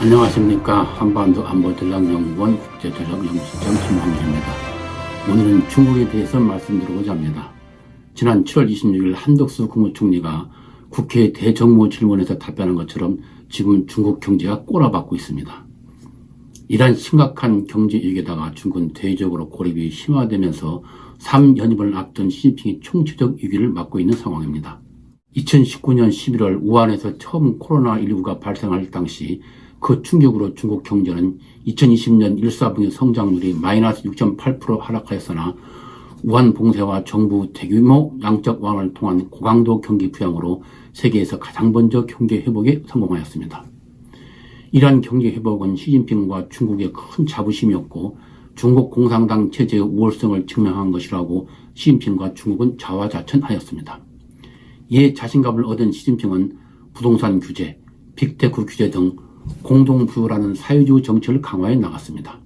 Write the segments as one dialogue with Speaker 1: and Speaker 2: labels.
Speaker 1: 안녕하십니까. 한반도 안보전략연구원 국제전략연구소장 김광진입니다. 오늘은 중국에 대해서 말씀드리고자 합니다. 지난 7월 26일 한덕수 국무총리가 국회 대정무 질문에서 답변한 것처럼 지금 중국 경제가 꼬라박고 있습니다. 이러한 심각한 경제 위기에다가 중국은 대외적으로 고립이 심화되면서 3연임을 앞둔 시진핑이 총체적 위기를 맞고 있는 상황입니다. 2019년 11월 우한에서 처음 코로나19가 발생할 당시 그 충격으로 중국 경제는 2020년 1사분기 성장률이 마이너스 6.8% 하락하였으나 우한 봉쇄와 정부 대규모 양적 완화를 통한 고강도 경기 부양으로 세계에서 가장 먼저 경제 회복에 성공하였습니다. 이러한 경제 회복은 시진핑과 중국의 큰 자부심이었고 중국 공산당 체제의 우월성을 증명한 것이라고 시진핑과 중국은 자화자찬하였습니다. 이에 자신감을 얻은 시진핑은 부동산 규제, 빅테크 규제 등 공동부유라는 사회주의 정책을 강화해 나갔습니다.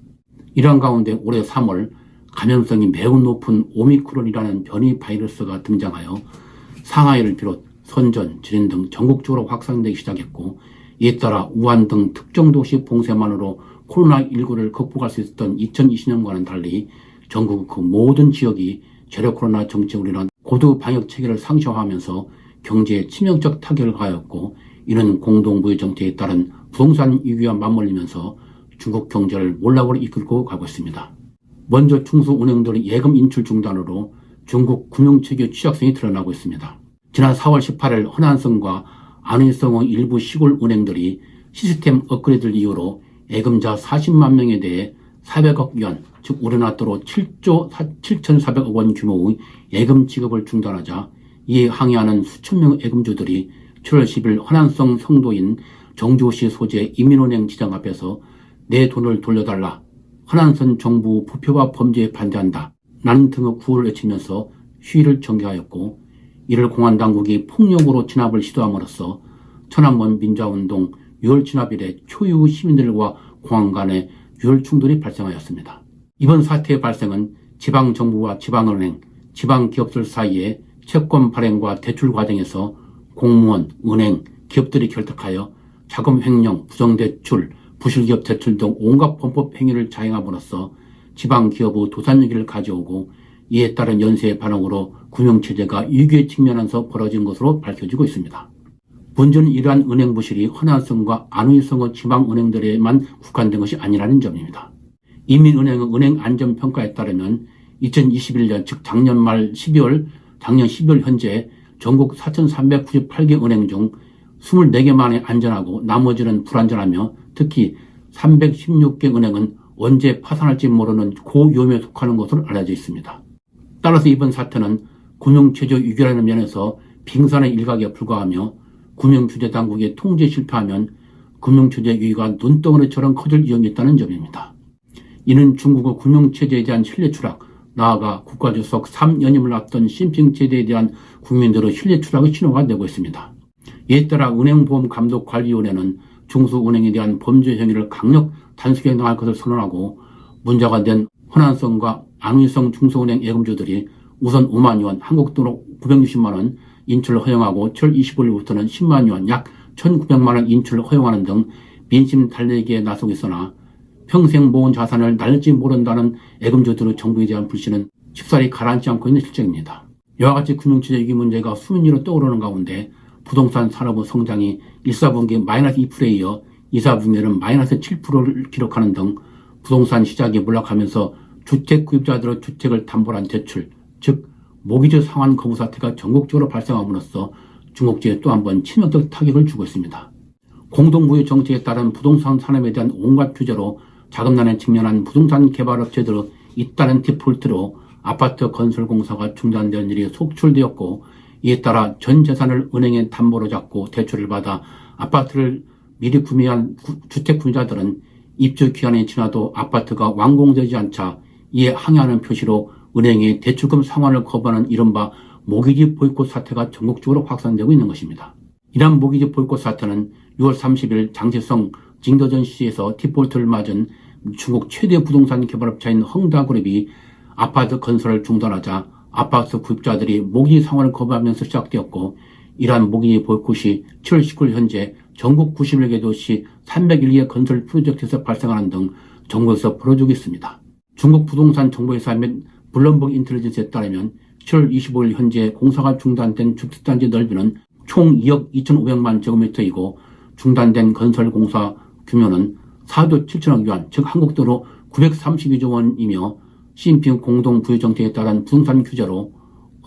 Speaker 1: 이러한 가운데 올해 3월 감염성이 매우 높은 오미크론이라는 변이 바이러스가 등장하여 상하이를 비롯 선전, 지린 등 전국적으로 확산되기 시작했고 이에 따라 우한 등 특정 도시 봉쇄만으로 코로나19를 극복할 수 있었던 2020년과는 달리 전국 그 모든 지역이 제로 코로나 정책으로 인한 고도 방역 체계를 상시화하면서 경제에 치명적 타격을 가하였고 이는 공동부유 정책에 따른 부동산 위기와 맞물리면서 중국 경제를 몰락으로 이끌고 가고 있습니다. 먼저 중소은행들의 예금 인출 중단으로 중국 금융체계 취약성이 드러나고 있습니다. 지난 4월 18일 허난성과 안휘성의 일부 시골 은행들이 시스템 업그레이드를 이유로 예금자 40만 명에 대해 400억 원, 즉 우리나라 돈으로 7조 7,400억 원 규모의 예금 지급을 중단하자 이에 항의하는 수천 명의 예금주들이 7월 10일 허난성 성도인 정주시 소재 이민은행 지장 앞에서 내 돈을 돌려달라, 허난성 정부 부패와 범죄에 반대한다 라는 등의 구호를 외치면서 시위를 전개하였고 이를 공안당국이 폭력으로 진압을 시도함으로써 천안문 민주화운동 6월 진압 이래 초유 시민들과 공안 간의 유혈 충돌이 발생하였습니다. 이번 사태의 발생은 지방정부와 지방은행, 지방기업들 사이에 채권 발행과 대출 과정에서 공무원, 은행, 기업들이 결탁하여 자금 횡령, 부정대출, 부실기업 대출 등 온갖 범법 행위를 자행함으로써 지방기업의 도산위기를 가져오고 이에 따른 연쇄의 반응으로 금융체제가 위기에 직면하면서 벌어진 것으로 밝혀지고 있습니다. 문제는 이러한 은행 부실이 허난성과 안휘성의 지방은행들에만 국한된 것이 아니라는 점입니다. 인민은행의 은행 안전평가에 따르면 2021년 즉 작년 12월 현재 전국 4,398개 은행 중 24개만이 안전하고 나머지는 불안전하며 특히 316개 은행은 언제 파산할지 모르는 고위험에 속하는 것으로 알려져 있습니다. 따라서 이번 사태는 금융체제 위기라는 면에서 빙산의 일각에 불과하며 금융규제당국의 통제 실패하면 금융체제 위기가 눈덩어리처럼 커질 위험이 있다는 점입니다. 이는 중국의 금융체제에 대한 신뢰 추락, 나아가 국가주석 3연임을 앞둔 시진핑 체제에 대한 국민들의 신뢰 추락의 신호가 되고 있습니다. 이에 따라 은행보험감독관리위원회는 중소은행에 대한 범죄 행위를 강력 단속해 나갈 것을 선언하고 문제가 된 허난성과 안휘성 중소은행 예금주들이 우선 5만 원, 한국 돈으로 960만 원 인출을 허용하고 7월 25일부터는 10만 원, 약 1,900만 원 인출을 허용하는 등 민심 달래기에 나서고 있으나 평생 모은 자산을 날릴지 모른다는 예금주들의 정부에 대한 불신은 쉽사리 가라앉지 않고 있는 실정입니다. 이와 같이 금융체제 위기 문제가 수면 위로 떠오르는 가운데 부동산 산업의 성장이 1사분기 마이너스 2%에 이어 2사분기에는 마이너스 7%를 기록하는 등 부동산 시장이 몰락하면서 주택 구입자들의 주택을 담보로 한 대출, 즉 모기지 상환 거부 사태가 전국적으로 발생함으로써 중국제에 또 한 번 치명적 타격을 주고 있습니다. 공동부유 정책에 따른 부동산 산업에 대한 온갖 규제로 자금난에 직면한 부동산 개발업체들의 잇따른 디폴트로 아파트 건설공사가 중단된 일이 속출되었고 이에 따라 전 재산을 은행에 담보로 잡고 대출을 받아 아파트를 미리 구매한 주택 구매자들은 입주 기한이 지나도 아파트가 완공되지 않자 이에 항의하는 표시로 은행에 대출금 상환을 거부하는 이른바 모기지 보이콧 사태가 전국적으로 확산되고 있는 것입니다. 이러한 모기지 보이콧 사태는 6월 30일 장제성 징더전시에서 디폴트를 맞은 중국 최대 부동산 개발업체인 헝다그룹이 아파트 건설을 중단하자 아파트 구입자들이 모기지 상환을 거부하면서 시작되었고 이러한 모기지 보이콧이 7월 19일 현재 전국 91개 도시 301개 건설 프로젝트에서 발생하는 등 전국에서 벌어지고 있습니다. 중국 부동산 정보회사 및 블룸버그 인텔리전스에 따르면 7월 25일 현재 공사가 중단된 주택단지 넓이는 총 2억 2,500만 제곱미터이고 중단된 건설 공사 규모는 4조 7천억 위안, 즉 한국 돈으로 932조 원이며 시진핑 공동부유 정책에 따른 부동산 규제로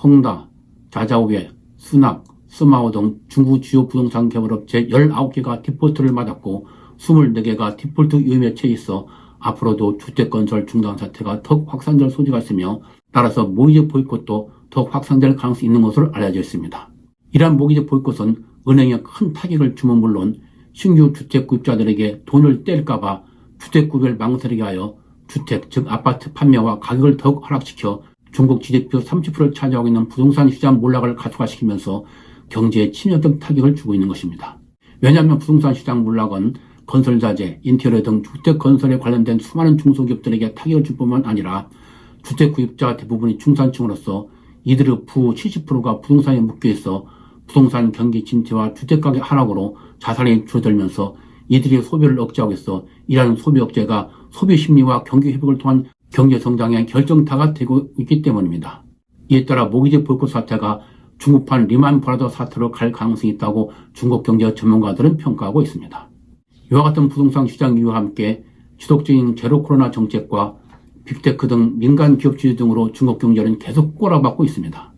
Speaker 1: 헝다, 자자오웨, 수낙, 스마오 등 중국 주요 부동산 개발업체 19개가 디폴트를 맞았고 24개가 디폴트 위험에 처해 있어 앞으로도 주택건설 중단 사태가 더욱 확산될 소지가 있으며 따라서 모기지 보이콧도 더욱 확산될 가능성이 있는 것으로 알려져 있습니다. 이러한 모기지 보이콧은 은행에 큰 타격을 주면 물론 신규 주택 구입자들에게 돈을 뗄까봐 주택 구입을 망설이게 하여 주택, 즉 아파트 판매와 가격을 더욱 하락시켜 중국 GDP 30%를 차지하고 있는 부동산 시장 몰락을 가속화시키면서 경제에 치명적 타격을 주고 있는 것입니다. 왜냐하면 부동산 시장 몰락은 건설자재, 인테리어 등 주택 건설에 관련된 수많은 중소기업들에게 타격을 줄 뿐만 아니라 주택 구입자 대부분이 중산층으로서 이들의 부 70%가 부동산에 묶여있어 부동산 경기 침체와 주택가격 하락으로 자산이 줄어들면서 이들이 소비를 억제하고 있어 이러한 소비 억제가 소비 심리와 경기 회복을 통한 경제 성장의 결정타가 되고 있기 때문입니다. 이에 따라 모기지 보이콧 사태가 중국판 리만 브라더 사태로 갈 가능성이 있다고 중국 경제 전문가들은 평가하고 있습니다. 이와 같은 부동산 시장 이유와 함께 지속적인 제로 코로나 정책과 빅테크 등 민간 기업 지지 등으로 중국 경제는 계속 꼬라박고 있습니다.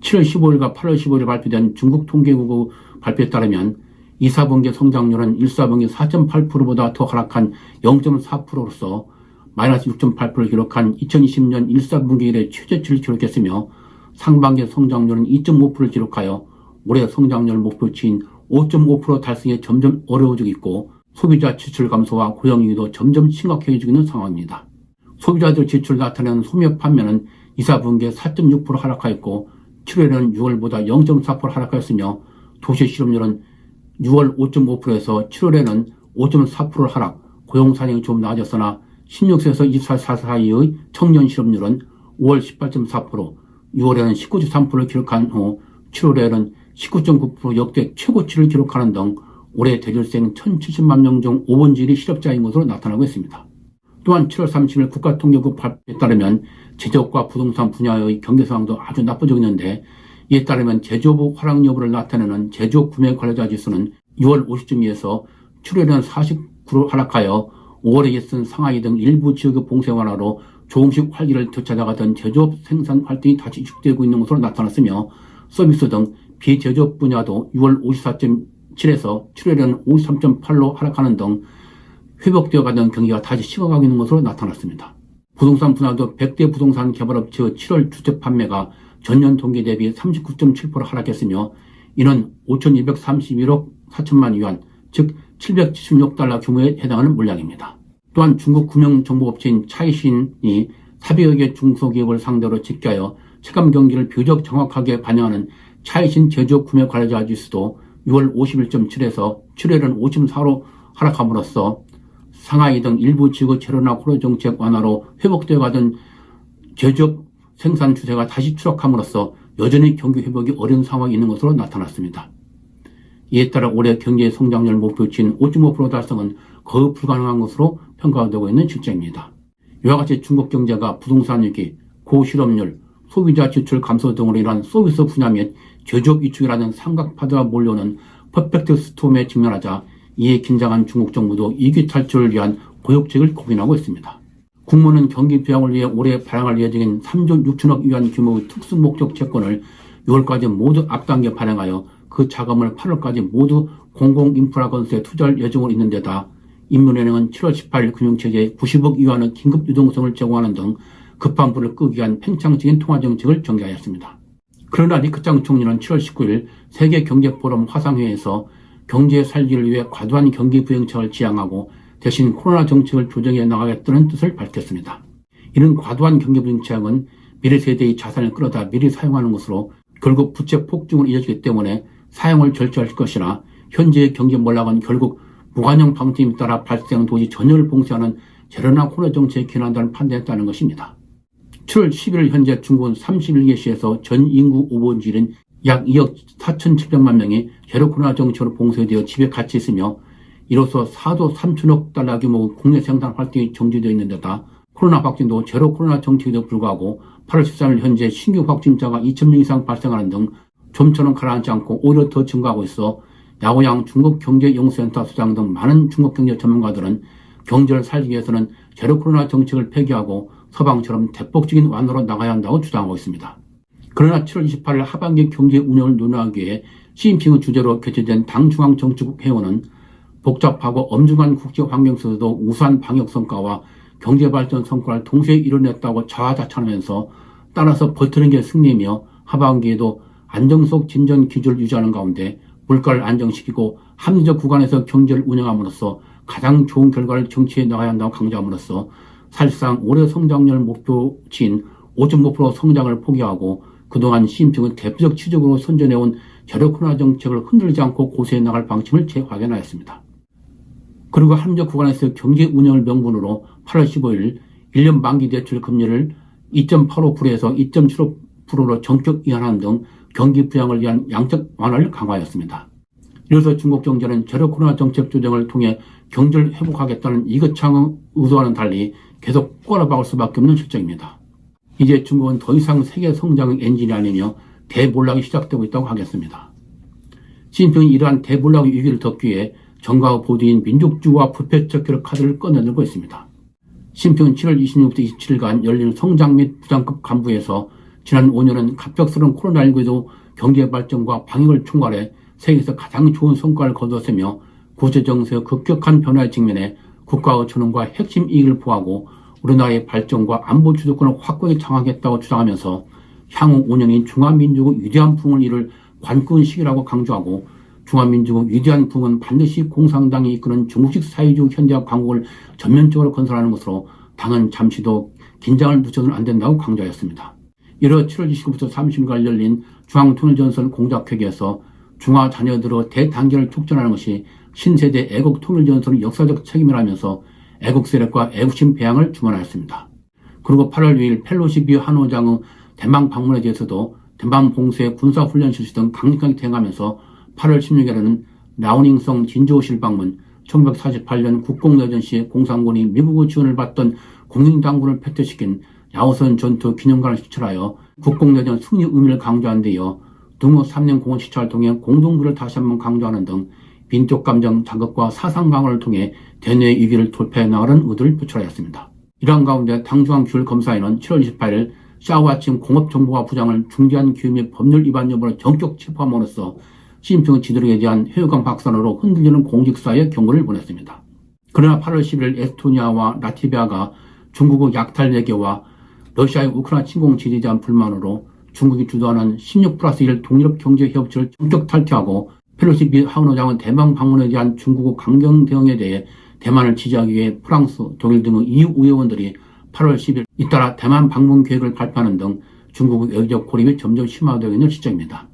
Speaker 1: 7월 15일과 8월 15일 발표된 중국 통계국 발표에 따르면 2, 4분기 성장률은 1, 4분기 4.8%보다 더 하락한 0.4%로서 마이너스 6.8%를 기록한 2020년 1, 4분기 이래 최저치를 기록했으며 상반기 성장률은 2.5%를 기록하여 올해 성장률 목표치인 5.5% 달성에 점점 어려워지고 있고 소비자 지출 감소와 고용 위기도 점점 심각해지고 있는 상황입니다. 소비자들 지출 나타내는 소매 판매는 2, 4분기에 4.6% 하락하였고 7월에는 6월보다 0.4% 하락하였으며 도시 실업률은 6월 5.5%에서 7월에는 5.4% 하락, 고용 상황이 좀 나아졌으나 16세에서 24세 사이의 청년 실업률은 5월 18.4%, 6월에는 19.3%를 기록한 후 7월에는 19.9% 역대 최고치를 기록하는 등 올해 대졸생 1,070만 명 중 5분질이 실업자인 것으로 나타나고 있습니다. 또한 7월 30일 국가통계국 발표에 따르면 제조업과 부동산 분야의 경제 상황도 아주 나빠지고 있는데 이에 따르면 제조업 하락 여부를 나타내는 제조업 구매 관련자 지수는 6월 50점에서 7월에는 49로 하락하여 5월에 있은 상하이 등 일부 지역의 봉쇄 완화로 조금씩 활기를 되찾아가던 제조업 생산 활동이 다시 위축되고 있는 것으로 나타났으며 서비스 등 비제조업 분야도 6월 54.7에서 7월에는 53.8로 하락하는 등 회복되어 가던 경기가 다시 식어가고 있는 것으로 나타났습니다. 부동산 분야도 100대 부동산 개발업체의 7월 주택 판매가 전년 동기 대비 39.7% 하락했으며 이는 5,231억 4천만 위안, 즉 776달러 규모에 해당하는 물량입니다. 또한 중국 금융정보업체인 차이신이 400여 개 중소기업을 상대로 집계하여 체감 경기를 비교적 정확하게 반영하는 차이신 제조업 구매 관리자 지수도 6월 51.7에서 7월에는 54로 하락함으로써 상하이 등 일부 지역의 제로나 코로나 정책 완화로 회복되어 가던 제조업 생산 추세가 다시 추락함으로써 여전히 경기 회복이 어려운 상황이 있는 것으로 나타났습니다. 이에 따라 올해 경제 성장률 목표치인 5.5% 달성은 거의 불가능한 것으로 평가되고 있는 실정입니다. 이와 같이 중국 경제가 부동산 위기, 고실업률, 소비자 지출 감소 등으로 인한 서비스 분야 및 제조업 위축이라는 삼각파도가 몰려오는 퍼펙트 스톰에 직면하자 이에 긴장한 중국 정부도 위기 탈출을 위한 고역책을 고민하고 있습니다. 국무는 경기 부양을 위해 올해 발행할 예정인 3조 6천억 위안 규모의 특수 목적 채권을 6월까지 모두 앞당겨 발행하여 그 자금을 8월까지 모두 공공인프라 건설에 투자할 예정으로 있는 데다 인민은행은 7월 18일 금융체제에 90억 위안의 긴급 유동성을 제공하는 등 급한 불을 끄기 위한 팽창적인 통화정책을 전개하였습니다. 그러나 리크짱 총리는 7월 19일 세계경제포럼 화상회의에서 경제 살기를 위해 과도한 경기 부양책을 지향하고 대신 코로나 정책을 조정해 나가겠다는 뜻을 밝혔습니다. 이는 과도한 경기 부양책은 미래 세대의 자산을 끌어다 미리 사용하는 것으로 결국 부채 폭증으로 이어지기 때문에 사용을 절제할 것이나 현재의 경제 몰락은 결국 무관용 방침에 따라 발생한 도시 전역을 봉쇄하는 제로나 코로나 정책에 기인한다는 판단했다는 것입니다. 7월 11일 현재 중국은 31개 시에서 전 인구 5분질인 약 2억 4,700만 명이 제로 코로나 정책으로 봉쇄되어 집에 갇혀 있으며 이로써 4조 3천억 달러 규모 국내 생산 활동이 정지되어 있는 데다 코로나 확진도 제로 코로나 정책에도 불구하고 8월 13일 현재 신규 확진자가 2,000명 이상 발생하는 등 좀처럼 가라앉지 않고 오히려 더 증가하고 있어 야오양 중국경제연구센터 수장 등 많은 중국 경제 전문가들은 경제를 살리기 위해서는 제로 코로나 정책을 폐기하고 서방처럼 대폭적인 완화로 나가야 한다고 주장하고 있습니다. 그러나 7월 28일 하반기 경제 운영을 논의하기 위해 시진핑의 주재로 개최된 당 중앙정치국 회원은 복잡하고 엄중한 국제 환경 속에서도 우수한 방역 성과와 경제발전 성과를 동시에 이뤄냈다고 자화자찬하면서 따라서 버티는 게 승리이며 하반기에도 안정성 진전 기조를 유지하는 가운데 물가를 안정시키고 합리적 구간에서 경제를 운영함으로써 가장 좋은 결과를 정치해 나가야 한다고 강조함으로써 사실상 올해 성장률 목표치인 5.5% 성장을 포기하고 그동안 시진핑은 대표적 취적으로 선전해온 제로 코로나 정책을 흔들지 않고 고수해 나갈 방침을 재확인하였습니다. 그리고 합리적 구간에서 경제 운영을 명분으로 8월 15일 1년 만기 대출 금리를 2.85%에서 2.75%로 전격 이완하는 등 경기 부양을 위한 양적 완화를 강화하였습니다. 이로써 중국 경제는 제로 코로나 정책 조정을 통해 경제를 회복하겠다는 이거창의 의도와는 달리 계속 꼬라박을 수밖에 없는 실정입니다. 이제 중국은 더 이상 세계 성장의 엔진이 아니며 대몰락이 시작되고 있다고 하겠습니다. 시진핑이 이러한 대몰락의 위기를 덮기 위해 정가의 보드인 민족주의와 부패척결 카드를 꺼내들고 있습니다. 시진핑은 7월 26일부터 27일간 열린 성장 및 부장급 간부에서 지난 5년은 갑작스러운 코로나19에도 경제발전과 방역을 총괄해 세계에서 가장 좋은 성과를 거두었으며 국제정세의 급격한 변화에 직면해 국가의 존엄과 핵심 이익을 보호하고 우리나라의 발전과 안보 주도권을 확고히 장악했다고 주장하면서 향후 5년이 중화민족의 위대한 부흥을 이룰 관건 시기라고 강조하고 중화민족의 위대한 부흥은 반드시 공산당이 이끄는 중국식 사회주의 현대화 강국을 전면적으로 건설하는 것으로 당은 잠시도 긴장을 늦춰서는 안 된다고 강조하였습니다. 이로 7월 29일부터 30일까지 열린 중앙통일전선 공작회의에서 중화 자녀들의 대단결을 촉진하는 것이 신세대 애국통일전선의 역사적 책임이라면서 애국 세력과 애국심 배양을 주문하였습니다. 그리고 8월 6일 펠로시 미 한의장의 대만 방문에 대해서도 대만 봉쇄 군사훈련 실시 등 강력하게 대응하면서 8월 16일에는 라오닝성 진저우실 방문, 1948년 국공내전 시에 공산군이 미국의 지원을 받던 국민당군을 패퇴시킨 야오선 전투 기념관을 시찰하여 국공내전 승리 의미를 강조한 데 이어 등호 3년 공원 시찰을 통해 공동구를 다시 한번 강조하는 등 민족 감정 자극과 사상 강화를 통해 대내의 위기를 돌파해 나가는 의도를 표출하였습니다. 이러한 가운데 당중앙 규율검사위는 7월 28일 샤오아칭 공업정보화 부장을 중대한 기후 및 법률 위반 여부를 전격 체포함으로써 시진핑의 지도력에 대한 회유감 확산으로 흔들리는 공직사에 경고를 보냈습니다. 그러나 8월 11일 에스토니아와 라트비아가 중국의 약탈 외교와 러시아의 우크라이나 침공 지지에 대한 불만으로 중국이 주도하는 16+1 동유럽 경제협정을 전격 탈퇴하고 펠로시 미 하원의장은 대만 방문에 대한 중국의 강경 대응에 대해 대만을 지지하기 위해 프랑스, 독일 등의 EU 의원들이 8월 10일 잇따라 대만 방문 계획을 발표하는 등 중국의 외교적 고립이 점점 심화되고 있는 시점입니다.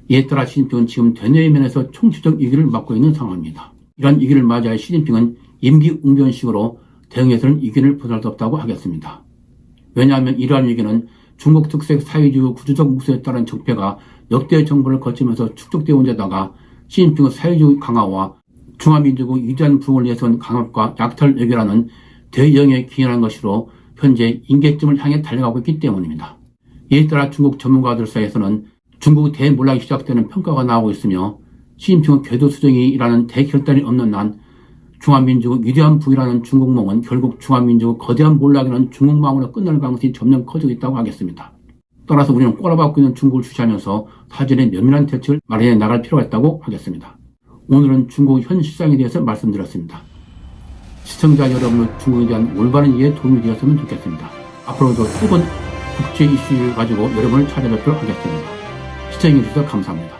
Speaker 1: 이에 따라 시진핑은 지금 대내의 면에서 총체적 위기를 맞고 있는 상황입니다. 이러한 위기를 맞이할 시진핑은 임기응변식으로 대응해서는 위기를 벗어날 수 없다고 하겠습니다. 왜냐하면 이러한 위기는 중국 특색 사회주의 구조적 무수에 따른 적폐가 역대 정부를 거치면서 축적되어 온 데다가 시진핑의 사회주의 강화와 중화민족의 위대한 부흥을 위해서는 강압과 약탈 외교라는 대영에 기인한 것으로 현재 임계점을 향해 달려가고 있기 때문입니다. 이에 따라 중국 전문가들 사이에서는 중국의 대몰락이 시작되는 평가가 나오고 있으며 시진핑의 궤도수정이라는 대결단이 없는 한 중화민족의 위대한 부흥이라는 중국몽은 결국 중화민족의 거대한 몰락이라는 중국망으로 끝날 가능성이 점점 커지고 있다고 하겠습니다. 따라서 우리는 꼬라박고 있는 중국을 주시하면서 사전에 면밀한 대책을 마련해 나갈 필요가 있다고 하겠습니다. 오늘은 중국 현 시장에 대해서 말씀드렸습니다. 시청자 여러분의 중국에 대한 올바른 이해에 도움이 되었으면 좋겠습니다. 앞으로도 새로운 국제 이슈를 가지고 여러분을 찾아뵙도록 하겠습니다. 시청해주셔서 감사합니다.